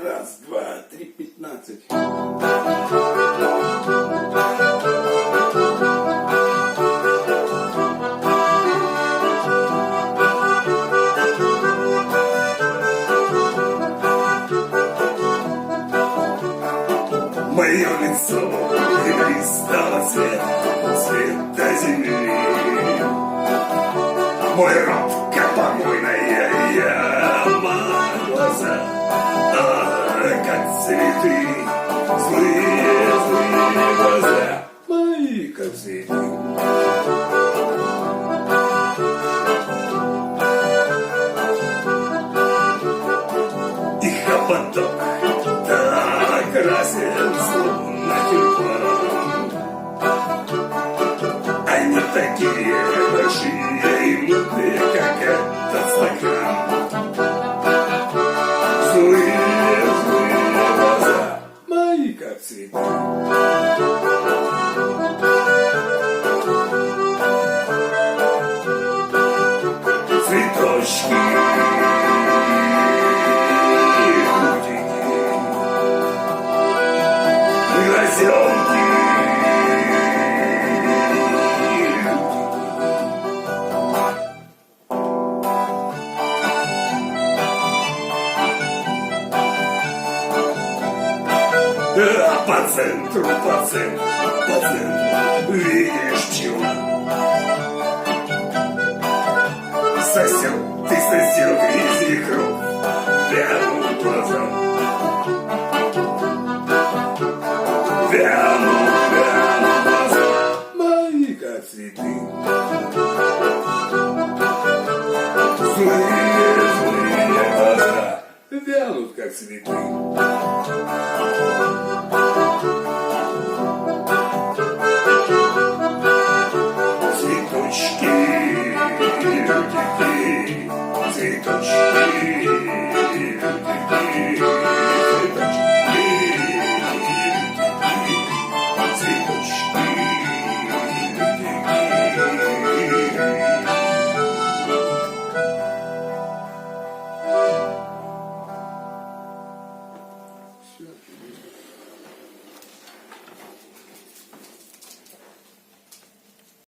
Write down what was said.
Раз, два, три, 15. Мое лицо стало цвета земли. Мой рот, как помойная яма, глаза, как цветы, злые глаза, мои, как цветы. И хоботок так красен, словно тюльпан. Они такие большие и мутные, как этот стакан. Злые глаза, мои, как цветы. Цветочки-лютики, глазенки. А по центру, видишь пчела. Ты сосел грязи и кровь, вянут глаза. Вянут глаза, мои, как цветы. Злые глаза, вянут, как цветы. Цветочки-лютики, цветочки.